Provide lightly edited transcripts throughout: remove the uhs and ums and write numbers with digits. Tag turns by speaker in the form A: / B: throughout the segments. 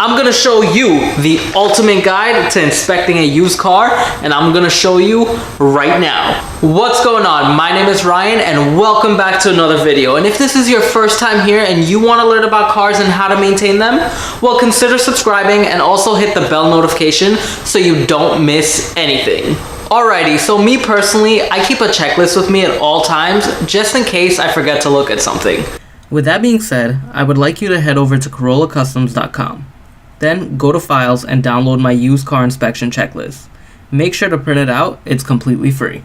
A: I'm gonna show you the ultimate guide to inspecting a used car, and I'm gonna show you right now. What's going on? My name is Ryan and welcome back to another video. And if this is your first time here and you want to learn about cars and how to maintain them, well, consider subscribing and also hit the bell notification so you don't miss anything. Alrighty, so me personally, I keep a checklist with me at all times just in case I forget to look at something. With that being said, I would like you to head over to COROLLACUSTOMZ.com. Then go to Files and download my used car inspection checklist. Make sure to print it out, it's completely free.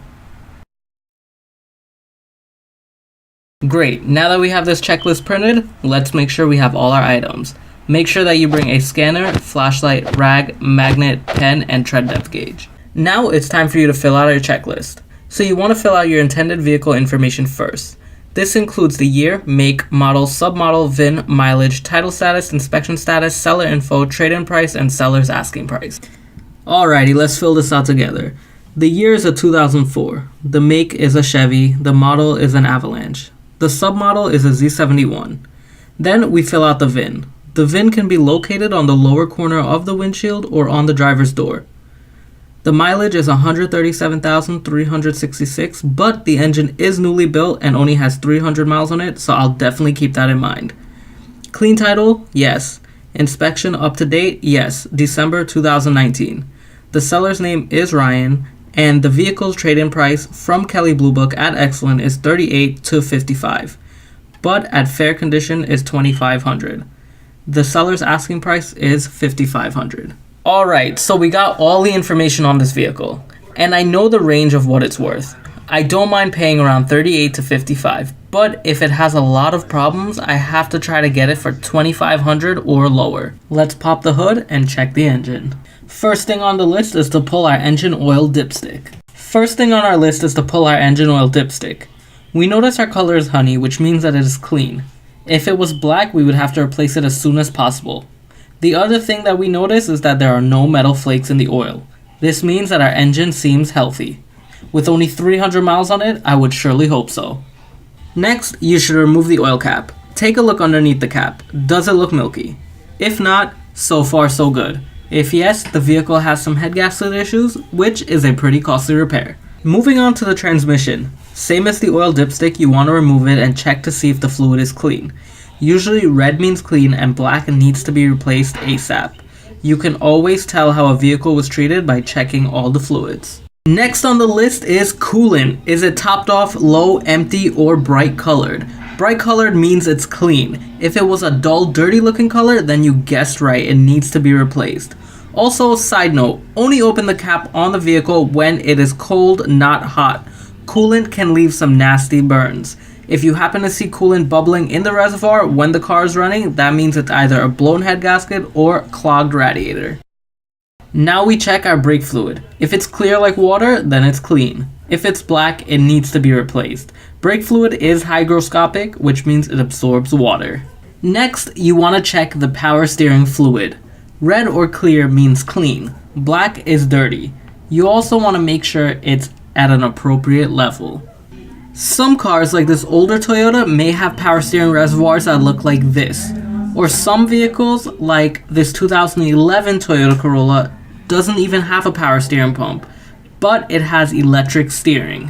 A: Great, now that we have this checklist printed, let's make sure we have all our items. Make sure that you bring a scanner, flashlight, rag, magnet, pen, and tread depth gauge. Now it's time for you to fill out your checklist. So you want to fill out your intended vehicle information first. This includes the year, make, model, submodel, VIN, mileage, title status, inspection status, seller info, trade-in price, and seller's asking price. Alrighty, let's fill this out together. The year is a 2004. The make is a Chevy. The model is an Avalanche. The submodel is a Z71. Then we fill out the VIN. The VIN can be located on the lower corner of the windshield or on the driver's door. The mileage is 137,366, but the engine is newly built and only has 300 miles on it, so I'll definitely keep that in mind. Clean title? Yes. Inspection up to date? Yes. December 2019. The seller's name is Ryan, and the vehicle's trade-in price from Kelley Blue Book at Excellent is $38,000 to $55,000, but at fair condition is $2,500. The seller's asking price is $5,500. Alright, so we got all the information on this vehicle, and I know the range of what it's worth. I don't mind paying around $38,000 to $55,000, but if it has a lot of problems, I have to try to get it for $2,500 or lower. Let's pop the hood and check the engine. First thing on the list is to pull our engine oil dipstick. We notice our color is honey, which means that it is clean. If it was black, we would have to replace it as soon as possible. The other thing that we notice is that there are no metal flakes in the oil. This means that our engine seems healthy. With only 300 miles on it, I would surely hope so. Next, you should remove the oil cap. Take a look underneath the cap. Does it look milky? If not, so far so good. If yes, the vehicle has some head gasket issues, which is a pretty costly repair. Moving on to the transmission. Same as the oil dipstick, you want to remove it and check to see if the fluid is clean. Usually red means clean and black needs to be replaced ASAP. You can always tell how a vehicle was treated by checking all the fluids. Next on the list is coolant. Is it topped off, low, empty, or bright colored? Bright colored means it's clean. If it was a dull, dirty looking color, then you guessed right, it needs to be replaced. Also, side note, only open the cap on the vehicle when it is cold, not hot. Coolant can leave some nasty burns. If you happen to see coolant bubbling in the reservoir when the car is running, that means it's either a blown head gasket or clogged radiator. Now we check our brake fluid. If it's clear like water, then it's clean. If it's black, it needs to be replaced. Brake fluid is hygroscopic, which means it absorbs water. Next, you want to check the power steering fluid. Red or clear means clean. Black is dirty. You also want to make sure it's at an appropriate level. Some cars like this older Toyota may have power steering reservoirs that look like this, or some vehicles like this 2011 Toyota Corolla doesn't even have a power steering pump, but it has electric steering.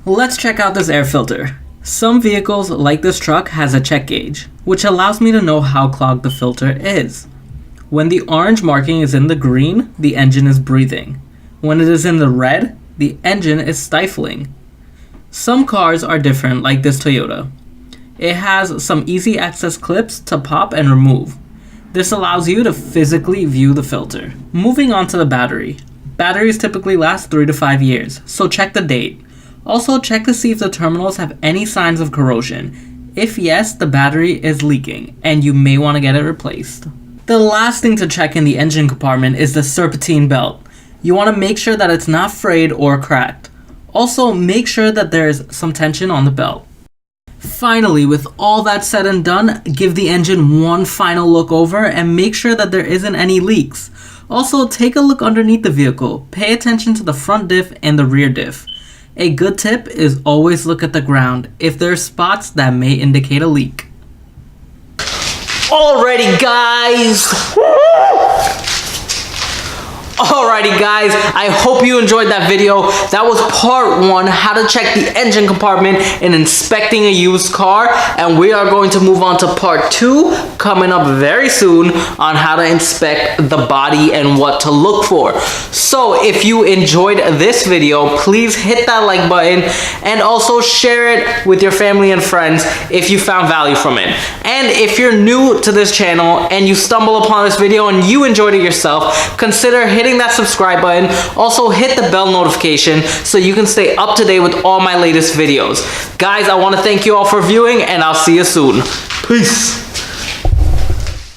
A: Let's check out this air filter. Some vehicles like this truck has a check gauge, which allows me to know how clogged the filter is. When the orange marking is in the green, the engine is breathing. When it is in the red, the engine is stifling. Some cars are different, like this Toyota. It has some easy access clips to pop and remove. This allows you to physically view the filter. Moving on to the battery. Batteries typically last 3 to 5 years, so check the date. Also check to see if the terminals have any signs of corrosion. If yes, the battery is leaking, and you may want to get it replaced. The last thing to check in the engine compartment is the serpentine belt. You want to make sure that it's not frayed or cracked. Also, make sure that there's some tension on the belt. Finally, with all that said and done, give the engine one final look over and make sure that there isn't any leaks. Also, take a look underneath the vehicle. Pay attention to the front diff and the rear diff. A good tip is always look at the ground if there are spots that may indicate a leak. Alrighty guys, I hope you enjoyed that video. That was part 1, how to check the engine compartment in inspecting a used car, and we are going to move on to part 2 coming up very soon on how to inspect the body and what to look for. So if you enjoyed this video, please hit that like button and also share it with your family and friends if you found value from it. And if you're new to this channel and you stumble upon this video and you enjoyed it yourself, consider hitting that subscribe button. Also hit the bell notification so you can stay up to date with all my latest videos. Guys, I want to thank you all for viewing, and I'll see you soon. Peace.